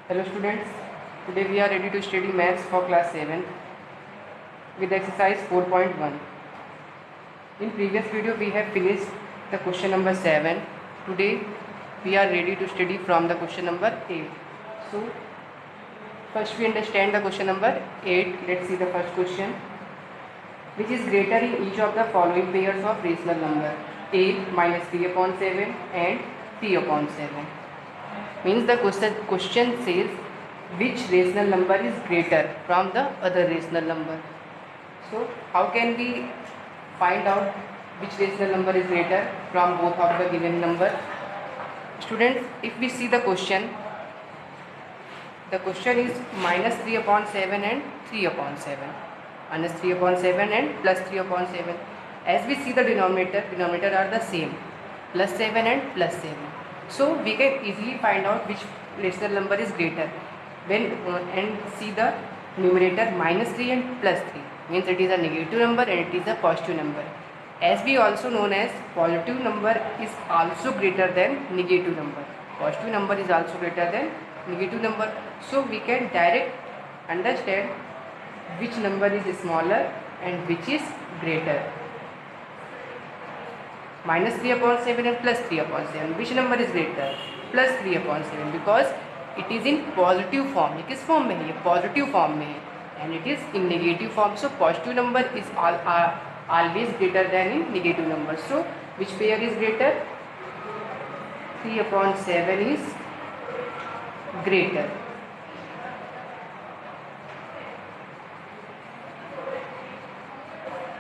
Hello students, today we are ready to study maths for class 7 with exercise 4.1. In previous video we have finished the question number 7. Today we are ready to study from the question number 8. So first we understand the question number 8. Let's see the first question. Which is greater in each of the following pairs of rational number? A minus 3 upon 7 and 3 upon 7. Means the question says which rational number is greater from the other rational number. So how can we find out which rational number is greater from both of the given number? Students, if we see the question is minus 3 upon 7 and 3 upon 7. Minus 3 upon 7 and plus 3 upon 7. As we see the denominator are the same, plus 7 and plus 7. So we can easily find out which rational number is greater when and see the numerator minus 3 and plus 3 means it is a negative number and it is a positive number. As we also known as positive number is also greater than negative number. Positive number is also greater than negative number. So we can direct understand which number is smaller and which is greater. Minus 3 upon 7 and plus 3 upon 7. Which number is greater? Plus 3 upon 7 because it is in positive form. ये किस form में है? ये positive form में है and it is in negative form. So positive number is always greater than in negative number. So which pair is greater? 3 upon 7 is greater.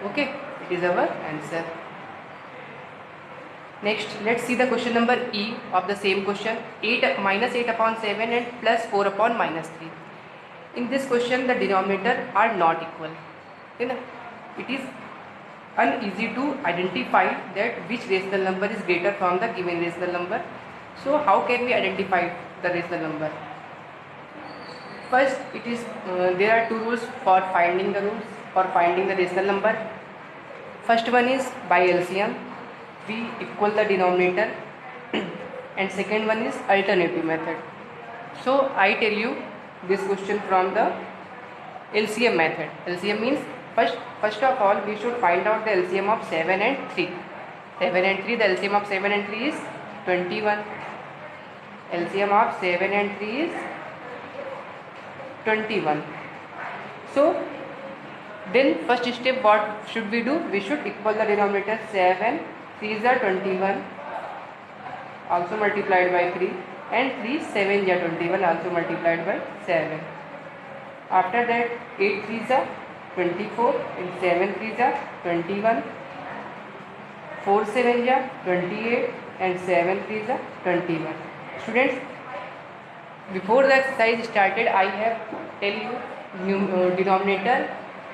Okay, it is our answer. Next, let's see the question number E of the same question. Minus 8 upon 7 and plus 4 upon minus 3. In this question, the denominator are not equal. It is uneasy to identify that which rational number is greater from the given rational number. So how can we identify the rational number? First, it is there are two rules for finding the rational number. First one is by LCM. We equal the denominator and second one is alternative method. So I tell you this question from the LCM method. LCM means first of all we should find out the LCM of 7 and 3. 7 and 3, the LCM of 7 and 3 is 21. LCM of 7 and 3 is 21. So then first step what should we do? We should equal the denominator 7. 3 is 21 also multiplied by 3 and 3 7 is 21 also multiplied by 7. After that 8 3 is 24 and 7 3 is 21. 4 7 is 28 and 7 3 is 21. Students, before the exercise started I have tell you denominator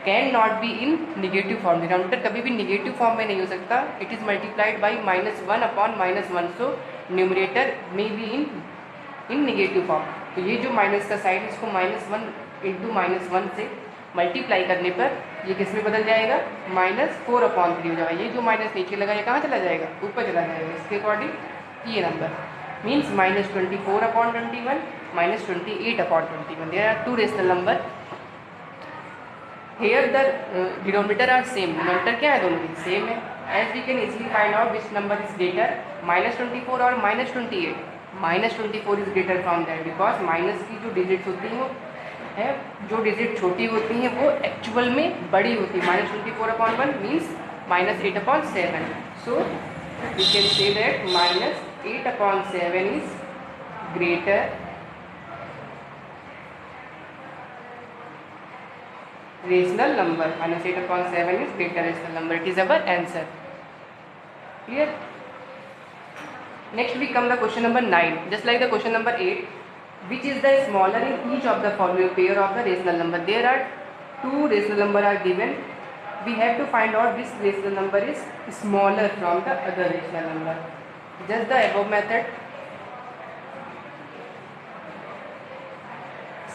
can not be in negative form. Denominator कभी भी negative form में नहीं हो सकता. It is multiplied by -1 upon -1. So numerator में be in negative form. तो ये जो माइनस का साइड इसको -1 इंटू -1 से मल्टीप्लाई करने पर ये किस में बदल जाएगा? -4 अपॉन 3 हो जाएगा. ये जो माइनस नीचे लगा ये कहाँ चला जाएगा? ऊपर चला जाएगा. इसके अकॉर्डिंग ये number means -24 upon 21 -28 upon 21. There are two rational number. Here the denominator are same. Denominator क्या है? दोनों की सेम है. As we can easily find out which number is greater, -24 और -28. -24 is greater from that because minus की जो digits होती हैं वो है जो डिजिट छोटी होती हैं वो एक्चुअल में बड़ी होती है. -24 upon 1 means -8 upon 7. So we can say that -8 upon 7 is greater rational number. -8 upon 7 is greater rational number. It is our answer. Clear? Next we come the question number 9. Just like the question number 8, which is the smaller in each of the following pair of the rational number? There are two rational number are given. We have to find out which rational number is smaller from the other rational number. Just the above method.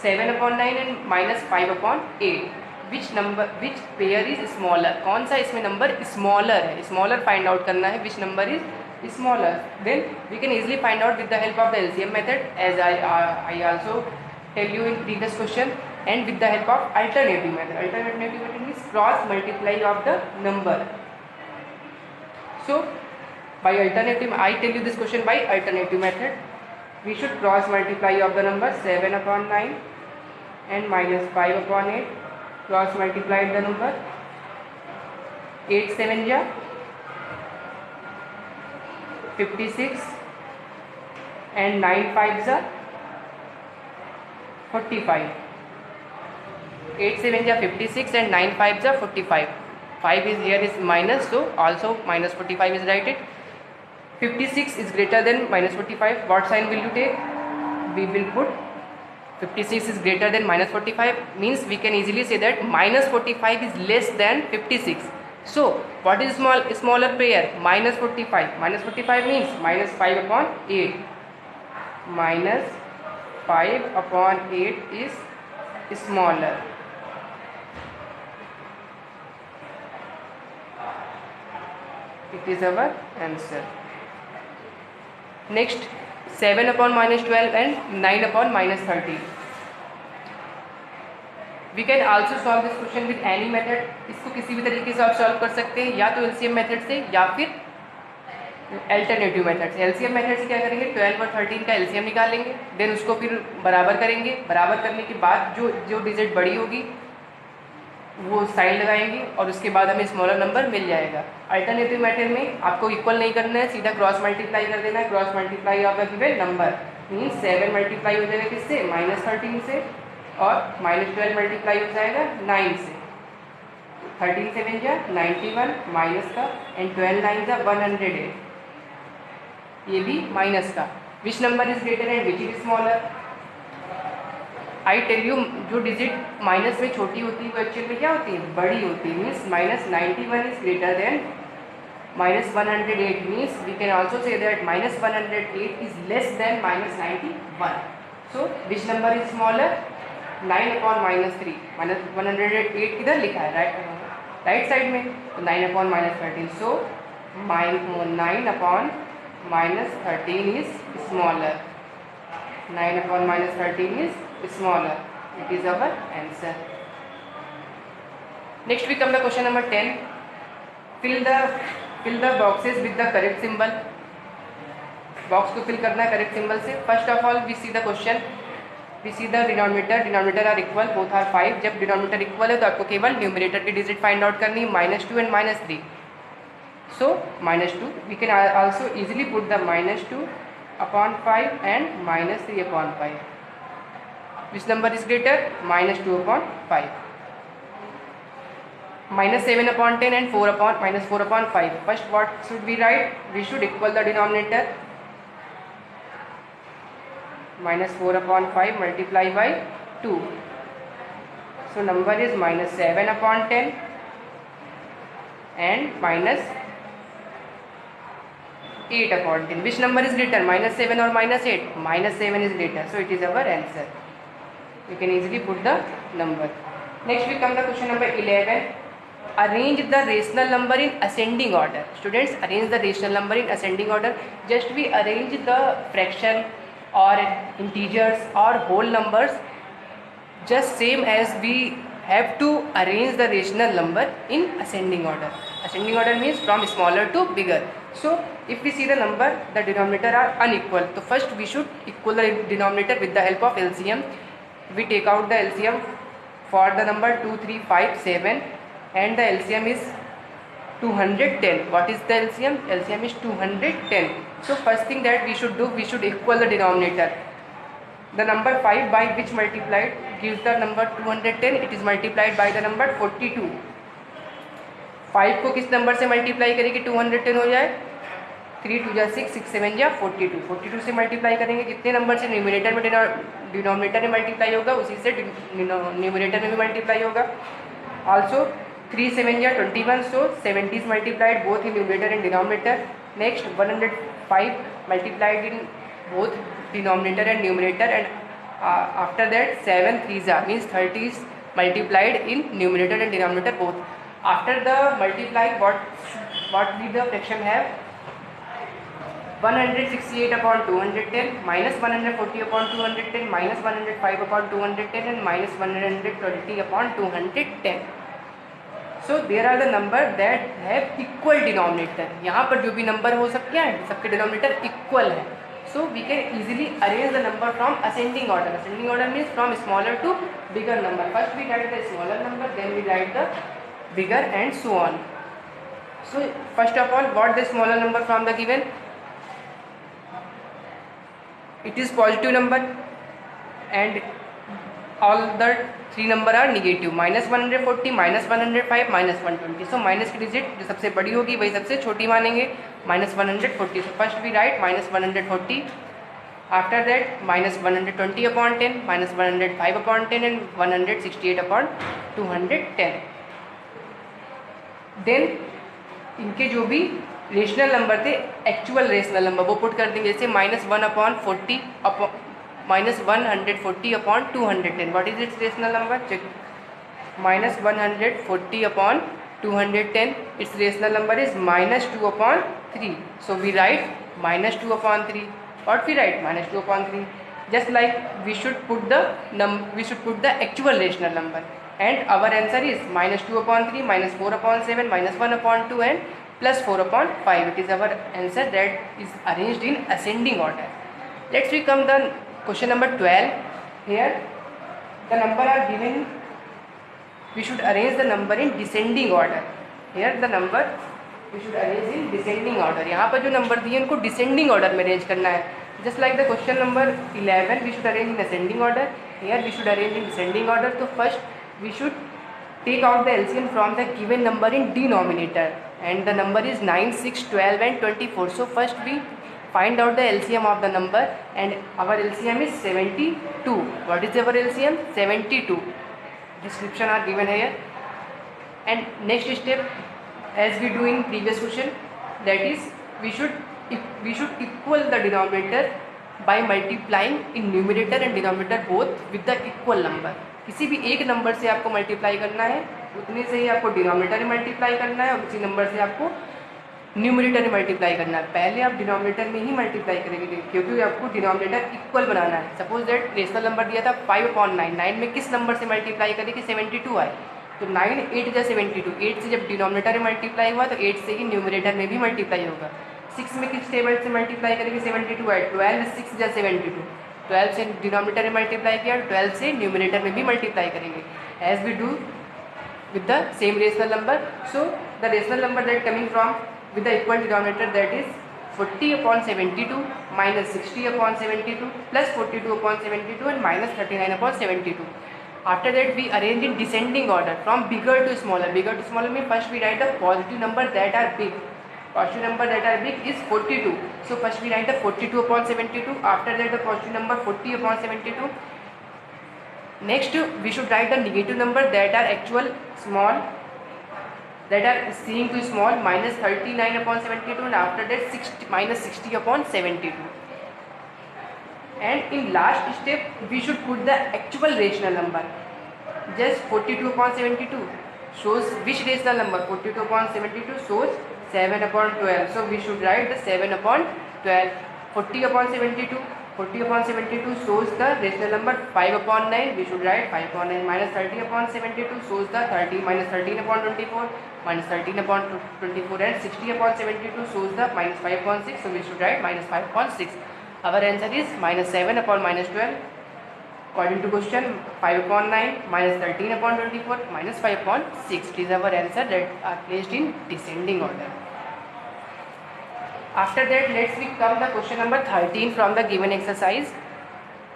7 upon 9 and -5 upon 8. which pair is smaller? कौन सा इसमें number smaller है? Smaller find out करना है. which number is smaller? Then we can easily find out with the help of the LCM method, as I also tell you in previous question, and with the help of alternative method. Alternative method means cross multiply of the number. So by alternative, I tell you this question by alternative method. We should cross multiply of the number 7 upon 9 and minus 5 upon 8. Cross multiply the number 8 7 ja 56 and 9 5 ja 45. 8 7 ja 56 and 9 5 ja 45. 5 is here is minus, so also minus 45 is write it. 56 is greater than minus 45. What sign will you take? We will put 56 is greater than minus 45, means we can easily say that minus 45 is less than 56. So what is smaller pair? Minus 45. Minus 45 means minus 5 upon 8. Minus 5 upon 8 is smaller. It is our answer. Next, 7 upon minus 12 and 9 upon minus 13. We can also solve this question with any method. इसको किसी भी तरीके से आप solve कर सकते हैं, या तो LCM मेथड से या फिर अल्टरनेटिव मेथड से. LCM मेथड से क्या करेंगे, 12 और 13 का LCM निकालेंगे, देन उसको फिर बराबर करेंगे. बराबर करने के बाद जो डिजिट बड़ी होगी वो साइड लगाएंगे और उसके बाद हमें स्मॉलर नंबर मिल जाएगा. अल्टरनेटिव मेथड में आपको इक्वल नहीं करना है, सीधा क्रॉस मल्टीप्लाई कर देना है. Cross multiply of the given number means 7 multiply हो जाएगा किससे, माइनस 13 से, और माइनस 12 मल्टीप्लाई हो जाएगा 9 से. 13 7 जा 91 माइनस का एंड 12 9 जा 108, ये भी माइनस का. Which number is greater and which is smaller? I tell you, जो डिजिट माइनस में छोटी होती है वो एक्चुअल में क्या होती है, बड़ी होती है. Means minus 91 is greater than minus 108, means we can also say that minus 108 is less than minus 91. So which number is smaller? 9 upon minus 3. Minus 108 किधर लिखा है, राइट साइड में, तो 9 upon minus 13. So 9 upon minus 13 is smaller. 9 upon minus 13 is smaller. It is our answer. Next we come to question number 10. Fill the boxes with the correct symbol. Box को fill करना है correct symbol से. First of all we see the question, we see the denominator are equal, both are 5. जब denominator equal है तो आपको केवल numerator की डिजिट फाइंड आउट करनी है, -2 and -3. So -2 we can also easily put the -2 upon 5 and -3 upon 5. Which number is greater? -2 upon 5. -7 upon 10 and -4 upon 5. First what should we write? We should equal the denominator. -4 upon 5 multiply by 2. So number is -7 upon 10 and -8 upon 10. Which number is greater, -7 or -8? -7 is greater, so it is our answer. You can easily put the number. Next we come to question number 11. Arrange the rational number in ascending order. Students, arrange the rational number in ascending order. Just we arrange the fraction or integers or whole numbers just same as we have to arrange the rational number in ascending order. Ascending order means from smaller to bigger. So if we see the number, the denominator are unequal, so first we should equal the denominator with the help of LCM. We take out the LCM for the number 2 3 5 7 and the LCM is 210. What is the LCM? LCM is 210. So first thing that we should do, we should equal the denominator. The number 5 by which multiplied gives the number 210. It is multiplied by the number 42. 5 को किस number से multiply करेंगे 210 हो जाए, 3 2 जा 6 6 7 जा 42. 42 से multiply करेंगे कितने नंबर से, न्यूमरेटर में डिनोमिनेटर में मल्टीप्लाई होगा, उसी से न्यूमरेटर में भी मल्टीप्लाई होगा. आल्सो 3 7 जा 21, so 70 is multiplied both in numerator and denominator. Next 105 multiplied in both denominator and numerator, and after that 7 3 जा means 30 is multiplied in numerator and denominator both. After the multiplying, what will the fraction have? 168 upon 210, minus 140 upon 210, minus 105 upon 210 and minus 120 upon 210. So there are the number that have equal denominator. यहाँ पर जो भी number हो सब क्या है, सबके denominator equal है. So we can easily arrange the number from ascending order. Ascending order means from smaller to bigger number. First we write the smaller number, then we write the bigger and so on. So first of all, what the smaller number from the given? It is positive number and all the three number are negative. minus 140, minus 105, minus 120. So minus की digit जो सबसे बड़ी होगी वही सबसे छोटी मानेंगे, minus 140. So first we write minus 140. After that minus 120 upon 10, minus 105 upon 10 and 168 upon 210. Then इनके जो भी रेशनल नंबर थे, एक्चुअल रेशनल नंबर, वो पुट कर देंगे. जैसे minus 1 upon 40 minus 140 upon 210. What is its rational number? Check. Minus 140 upon 210. Its rational number is minus 2 upon 3. So we write minus 2 upon 3. What we write? Minus 2 upon 3. Just like we should put the actual rational number. And our answer is minus 2 upon 3, minus 4 upon 7, minus 1 upon 2 and plus 4 upon 5. It is our answer that is arranged in ascending order. Let's become the question number 12. Here the number are given. We should arrange the number in descending order. Here the number we should arrange in descending order. यहाँ पर जो number दिए उनको descending order में arrange करना है. Just like the question number 11, we should arrange in ascending order. Here we should arrange in descending order. So first we should take out the LCM from the given number in denominator, and the number is 9, 6, 12 and 24. So first we find out the LCM of the number, and our LCM is 72. What is our LCM? 72. Description are given here. And next step, as we do in previous question, that is we should equal the denominator by multiplying in numerator and denominator both with the equal number. किसी भी एक number से आपको multiply करना है, उतने से ही आपको डिनोमिनेटर में मल्टीप्लाई करना है, और उसी नंबर से आपको न्यूमरेटर में मल्टीप्लाई करना है. पहले आप डिनोमिनेटर में ही मल्टीप्लाई करेंगे क्योंकि आपको डिनोमिनेटर इक्वल बनाना है. सपोज दैट रेशनल नंबर दिया था 5/9. 9 में किस नंबर से मल्टीप्लाई करें कि 72 आए, तो 9 8 जा 72. 8 से जब डिनोमिनेटर में मल्टीप्लाई हुआ तो 8 से ही न्यूमरेटर में भी मल्टीप्लाई होगा. 6 में किस टेबल से मल्टीप्लाई करेंगे? 72 आए. 12 6 जा 72. 12 से डिनोमिनेटर में मल्टीप्लाई किया, 12 से न्यूमरेटर में भी मल्टीप्लाई करेंगे. As we do with the same rational number. So the rational number that coming from with the equal denominator, that is 40 upon 72 minus 60 upon 72 plus 42 upon 72 and minus 39 upon 72. After that we arrange in descending order from bigger to smaller. Bigger to smaller means first we write the positive number that are big. Positive number that are big is 42. So first we write the 42 upon 72. After that the positive number 40 upon 72. Next we should write the negative number that are actual small, that are seeing to small, minus 39 upon 72, and after that minus 60 upon 72. And in last step we should put the actual rational number. Just 42 upon 72 shows which rational number? 42 upon 72 shows 7 upon 12. So we should write the 7 upon 12. 40 upon 72. 40 upon 72 shows the rational number 5 upon 9. We should write 5 upon 9. Minus 30 upon 72 shows the 30. Minus 13 upon 24. Minus 13 upon 24. And 60 upon 72 shows the minus 5 upon 6. So we should write minus 5 upon 6. Our answer is minus 7 upon minus 12. According to question, 5 upon 9. Minus 13 upon 24. Minus 5 upon 6. It is our answer that are placed in descending order. After that, let's come the question number 13 from the given exercise.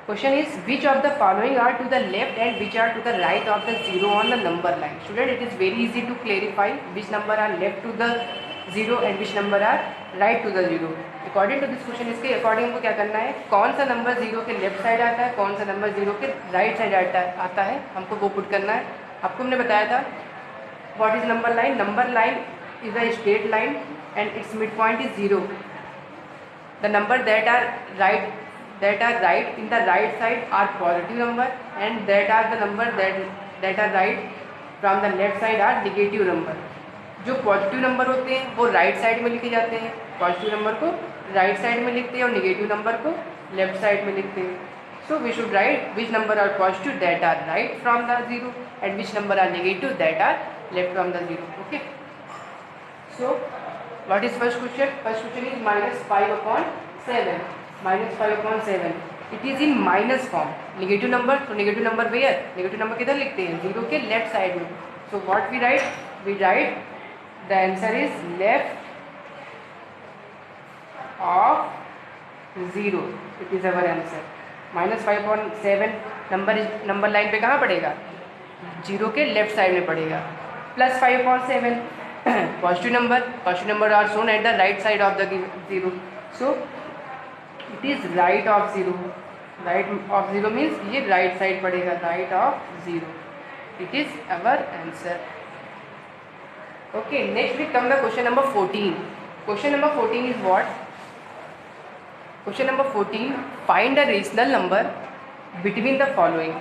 Question is, which of the following are to the left and which are to the right of the zero on the number line? Student, it is very easy to clarify which number are left to the zero and which number are right to the zero. According to this question, इसके according हमको क्या करना है, कौन सा number zero के left side आता है, कौन सा नंबर जीरो के राइट साइड आता है, हमको वो पुट करना है. आपको हमने बताया था what is number line. Number line is a straight line and its midpoint is 0. The number that are right in the right side are positive number, and that are the number that are right from the left side are negative number. जो positive number होते हैं वो right side में लिखे जाते हैं, positive number को right side में लिखते हैं और नेगेटिव नंबर को लेफ्ट साइड में लिखते हैं. So we should write which number are positive that are right from the zero and which number are negative that are left from the zero. Okay. So what is first question? First question is minus 5 upon 7. Minus 5 upon 7. It is in minus form. Negative number. So negative number where? Negative number किधर लिखते हैं? Zero के left side में. So what we write? We write the answer is left of 0. It is our answer. -5/7 number line पे कहाँ पड़ेगा? 0 के left side में पड़ेगा. +5/7 positive number are shown at the right side of the 0. So it is right of 0. Right of 0 means ये right side पड़ेगा. Right of 0. It is our answer. Okay, next we come the question number 14. Question number 14 is what? Question number 14. Find a rational number between the following.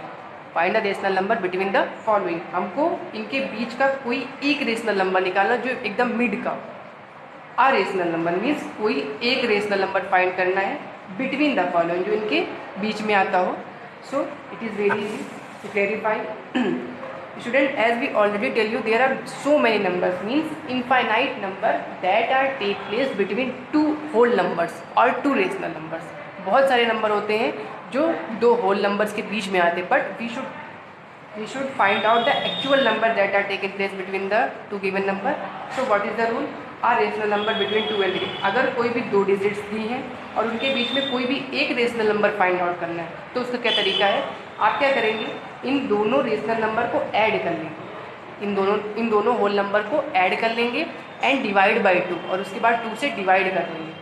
Find a rational number between the following. हमको इनके बीच का कोई एक rational number निकालना जो एकदम mid का. आ rational number means कोई एक रेशनल नंबर फाइंड करना है बिटवीन द फॉलोइंग जो इनके बीच में आता हो. So it is very easy to clarify. Student, as we already tell you, there are so many numbers, means infinite number that are take place between two whole numbers or two rational numbers. बहुत सारे number होते हैं जो दो whole numbers के बीच में आते हैं, but we should find out the actual number that are taken place between the two given number. So what is the rule? A rational number between 2 and 3. अगर कोई भी दो डिजिट्स दी हैं और उनके बीच में कोई भी एक रेशनल नंबर फाइंड आउट करना है तो उसका क्या तरीका है? आप क्या करेंगे? इन दोनों रेशनल नंबर को ऐड कर लेंगे. इन दोनों होल नंबर को ऐड कर लेंगे एंड डिवाइड बाई 2 और उसके बाद 2 से डिवाइड कर लेंगे.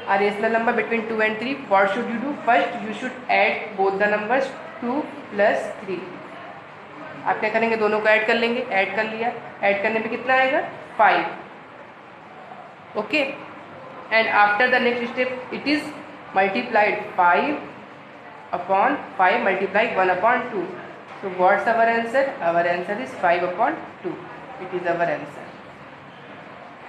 A rational number between 2 and 3. What should you do? First you should add both the numbers 2 + 3. आप क्या करेंगे? दोनों को ऐड कर लेंगे. ऐड कर लिया. ऐड करने पे कितना आएगा? 5. Okay, and after the next step it is multiplied 5/5 multiplied 1/2. So what's our answer? Our answer is 5/2. It is our answer.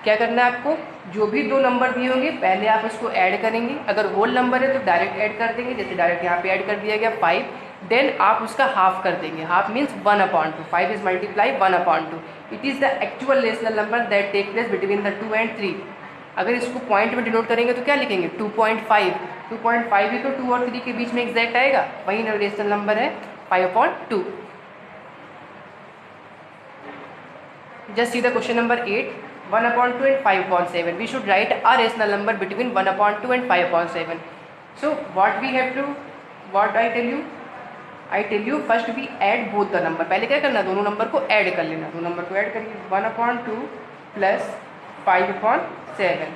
क्या करना है आपको? जो भी दो नंबर दिए होंगे पहले आप उसको ऐड करेंगे. अगर होल नंबर है तो डायरेक्ट ऐड कर देंगे, जैसे डायरेक्ट यहाँ पे ऐड कर दिया गया 5. देन आप उसका हाफ कर देंगे. Half means 1/2. 5 is multiply 1/2. It is the actual rational number that take place between the 2 and 3. अगर इसको पॉइंट में डिनोट करेंगे तो क्या लिखेंगे? 2.5. 2.5 ही तो 2 और 3 के बीच में एग्जैक्ट आएगा. वही रेशनल नंबर है 5/2. Just see the question number 8. 1/2 and 5/7. We should write a rational number between 1/2 and 5/7. So what we have to, what I tell you first we add both the number. पहले क्या करना? दोनों number को add कर लेना. दोनों number को add करिए. 1/2 + 5/7.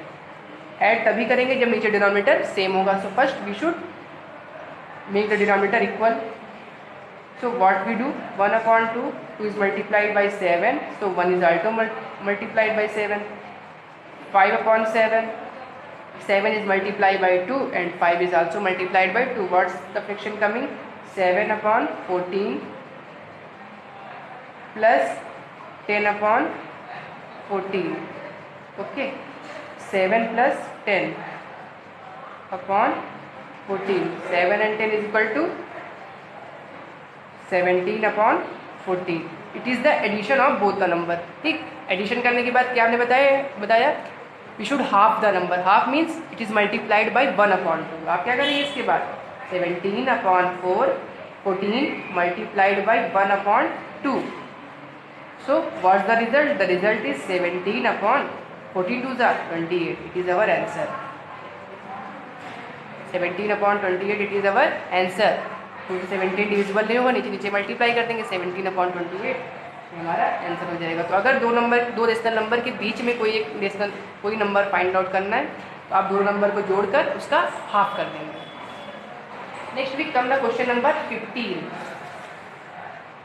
ऐड तभी करेंगे जब नीचे डिनोमिनेटर सेम होगा. So first we should make the denominator equal. So what we do? 1/2. 2 is multiplied by 7. So 1 is also multiplied by 7. 5/7. 7 is multiplied by 2 and 5 is also multiplied by 2. What's the fraction coming? 7/14 plus 10/14. Okay, 7 plus 10/14. 7 and 10 is equal to 17/14. It is the addition of both the number. ठीक, addition करने के बाद क्या आपने बताया we should half the number. Half means it is multiplied by 1/2. आप क्या करेंगे इसके बाद? 17/14 multiplied by 1/2. So what's the result? The result is 17/14 2 are 28. It is our answer. 17/28 it is our answer. तो 17 डिविजिबल नहीं होगा, नीचे मल्टीप्लाई कर देंगे 17/28 हमारा आंसर हो जाएगा. तो अगर दो रेशनल नंबर के बीच में कोई नंबर फाइंड आउट करना है तो आप दो नंबर को जोड़कर उसका हाफ कर देंगे. Next we come the question number 15.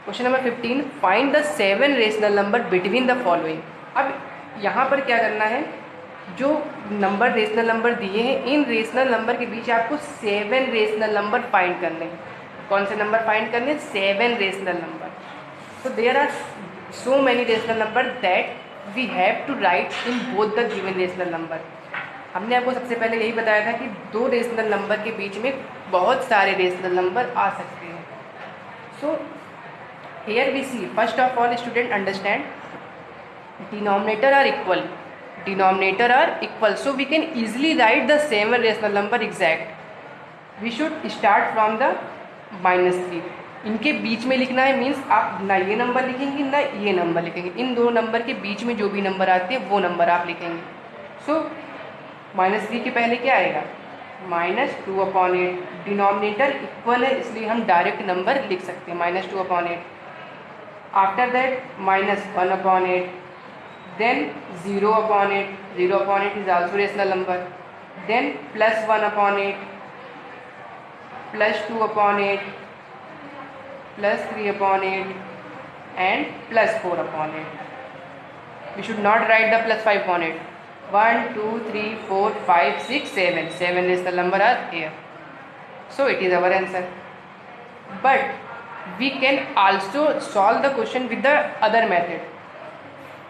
Question number 15. Find the 7 rational number between the following. अब यहाँ पर क्या करना है? जो नंबर रेशनल नंबर दिए हैं इन रेशनल नंबर के बीच आपको 7 रेशनल नंबर फाइंड करने हैं. कौन से नंबर फाइंड करने? 7 rational number. So there are so many rational number that we have to write in both the given rational number. हमने आपको सबसे पहले यही बताया था कि दो रेशनल नंबर के बीच में बहुत सारे रेशनल नंबर आ सकते हैं. So here we see, first of all student understand, denominator are equal, denominator are equal, so we can easily write the same rational number exact. We should start from the -3. इनके बीच में लिखना है, means आप ना ये number लिखेंगे ना ये नंबर लिखेंगे, इन दो नंबर के बीच में जो भी नंबर आते हैं वो नंबर आप लिखेंगे. सो -3 के पहले क्या आएगा, -2/8. डिनोमिनेटर इक्वल है इसलिए हम डायरेक्ट नंबर लिख सकते हैं, -2/8. After that -1/8, then 0/8. 0/8 is also rational number. Then +1/8, +2/8, +3/8 and +4/8. We should not write the +5/8. 1 2 3 4 5 6 7. 7 rational number are here. So it is our answer. But we can also solve the question with the other method.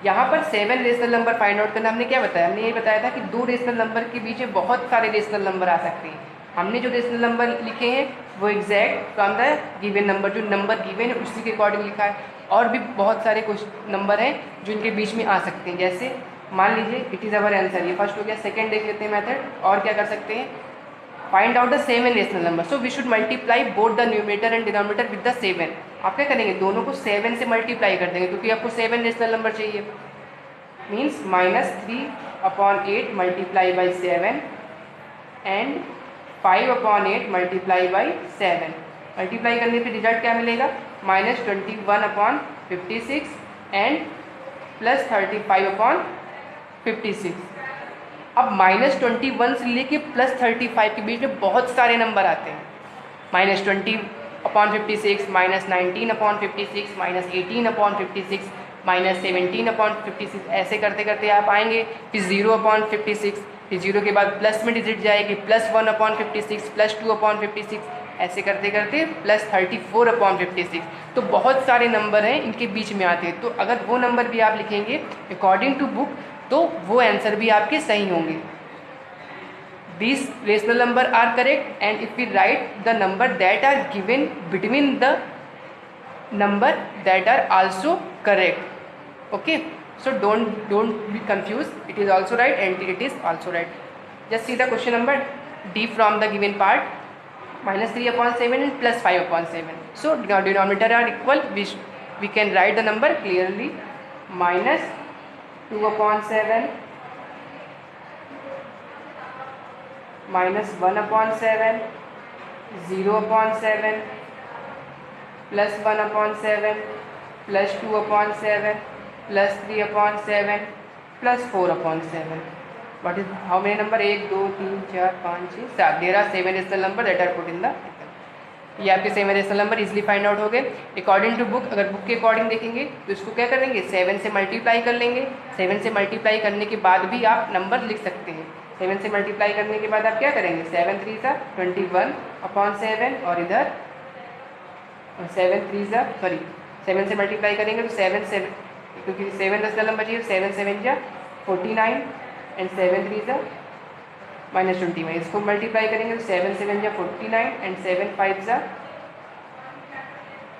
यहाँ पर 7 rational number find out करना हमने क्या बताया, हमने ये बताया था कि दो रेशनल नंबर के बीच में बहुत सारे रेशनल नंबर आ सकते हैं. हमने जो रेशनल नंबर लिखे हैं वो exact from the given number, जो नंबर गिवन है उसी के अकॉर्डिंग लिखा है. और भी बहुत सारे कुछ नंबर हैं जो इनके बीच में आ सकते हैं. जैसे मान लीजिए इट इज़ अवर आंसर, ये फर्स्ट हो गया. सेकेंड देख लेते हैं मेथड. और क्या कर सकते हैं, find out the 7 rational number. So we should multiply both the numerator and denominator with the 7. आप क्या करेंगे, दोनों को 7 से मल्टीप्लाई कर देंगे क्योंकि आपको 7 रेशनल नंबर चाहिए. Means -3/8 multiply by 7 and 5/8 multiply by 7. Multiply करने पे रिजल्ट क्या मिलेगा, -21/56 एंड +35/56. अब -21 से लेके +35 के बीच में बहुत सारे नंबर आते हैं. -20/56, -19/56, -18/56, -17/56, ऐसे करते करते आप आएंगे. फिर 0/56, फिर 0 के बाद प्लस में डिजिट जाएगी, +1/56, +2/56, ऐसे करते करते +34/56. तो बहुत सारे नंबर हैं इनके बीच में आते हैं. तो अगर वो नंबर भी आप लिखेंगे अकॉर्डिंग टू बुक तो वो आंसर भी आपके सही होंगे. These rational number are correct and if we write the number that are given between the number that are also correct. Okay, so don't be confused, it is also right and it is also right. Just see the question number D from the given part, -3/7 and +5/7. So denominator are equal, we can write the number clearly, -2/7, -1/7, 0/7, +1/7, +2/7, +3/7, +4/7. What is how many number, 1 2 3 4 5 6 7. There are 7 rational number that are put in the. ये आपके 7 rational number easily find out हो गए according to book. अगर book के according देखेंगे तो इसको क्या करेंगे, 7 से मल्टीप्लाई कर लेंगे. 7 से मल्टीप्लाई करने के बाद भी आप नंबर लिख सकते हैं. 7 से मल्टीप्लाई करने के बाद आप क्या करेंगे, 7 3 सा 21/7 और इधर 7 3 सा 7 से मल्टीप्लाई करेंगे तो 7 क्योंकि 7 रेशनल नंबर चाहिए, 7 7 जा 49 एंड 7 3 सा -21. इसको मल्टीप्लाई करेंगे तो 7 7 जा 49 एंड 7 5 जा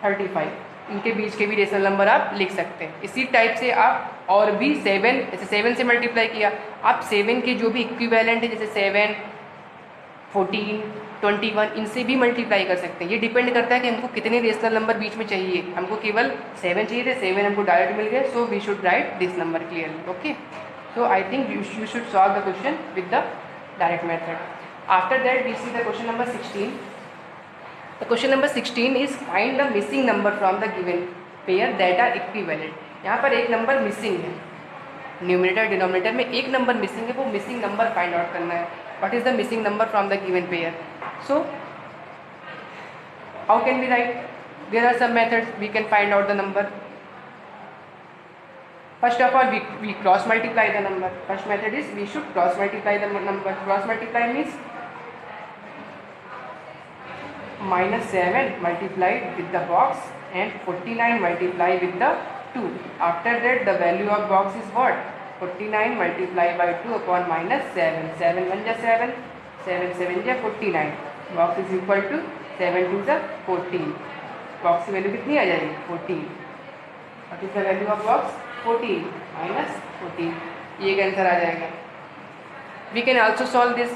35. इनके बीच के भी रेशनल नंबर आप लिख सकते हैं. इसी टाइप से आप और भी 7, जैसे 7 से मल्टीप्लाई किया, आप 7 के जो भी इक्विवेलेंट है जैसे 7 14 21 इनसे भी मल्टीप्लाई कर सकते हैं. ये डिपेंड करता है कि हमको कितने रेशनल नंबर बीच में चाहिए. हमको केवल 7 चाहिए थे, 7 हमको डायरेक्ट मिल गए. So we should write this number clearly. Okay, so I think you should solve the question with the direct method. After that we see the question number 16. The question number 16 is find the missing number from the given pair that are equivalent. यहाँ पर एक number missing है, numerator denominator में एक number missing है, वो missing number find out करना है. What is the missing number from the given pair. So how can we write, there are some methods we can find out the number. First of all, we cross multiply the number. First method is we should cross multiply the number. Cross multiply means -7 multiplied with the box and 49 multiplied with the 2. After that, the value of box is what? 49 multiply by 2 upon -7, 7 1 जा 7, 7 7 जा 49, box is equal to 7 2 जा 14, box की value कितनी आ जाएगी 14, what is the value of box 14 -14, ये का answer आ जाएगा। We can also solve this,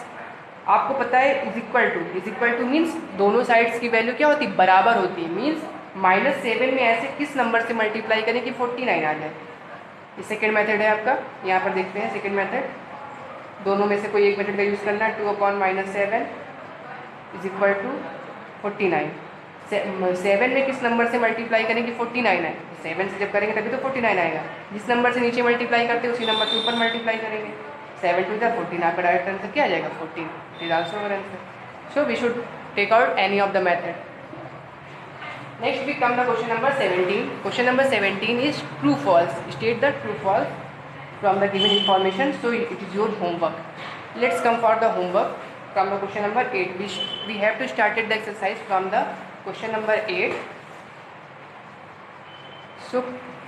आपको पता है इज इक्वल टू मीन्स दोनों साइड्स की वैल्यू क्या होती है बराबर होती है, मीन्स -7 में ऐसे किस नंबर से मल्टीप्लाई करें कि 49 आ जाए। ये सेकेंड मेथड है आपका, यहाँ पर देखते हैं सेकेंड मेथड, दोनों में से कोई एक मेथड का यूज़ करना है। 2 अपॉन -7 इज इक्वल टू 49, 7 में किस नंबर से मल्टीप्लाई करें कि 49 है, 7 से जब करेंगे तभी तो 49 आएगा, जिस नंबर से नीचे मल्टीप्लाई करते हैं उसी नंबर से ऊपर मल्टीप्लाई करेंगे, 7 2 जा 14, आपका डायरेक्ट आंसर क्या आ जाएगा 14, it is also our answer. So we should take out any of the method. Next we come to question number 17. Question number 17 is true false. State the true false from the given information. So it is your homework. Let's come for the homework from the question number 8. We have to start the exercise from the question number 8. So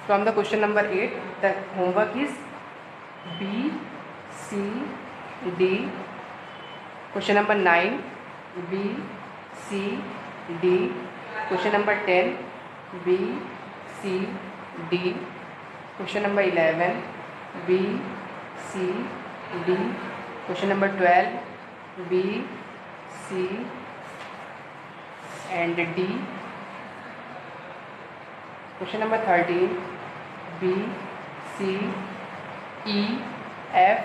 from the question number 8, the homework is B, C, D. Question number 9, B, C, D. Question number 10, B, C, D. Question number 11, B, C, D. Question number 12, B, C, and D. Question number 13, B, C, E, F.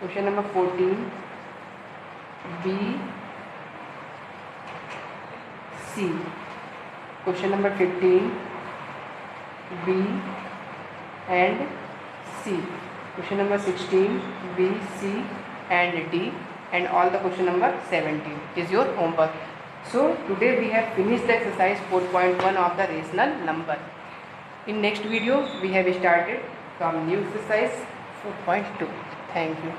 Question number 14, B, C. Question number 15, B and C. Question number 16, B, C and D, and all the question number 17 is your homework. So today we have finished the exercise 4.1 of the rational number. In next video we have started from new exercise 4.2. Thank you.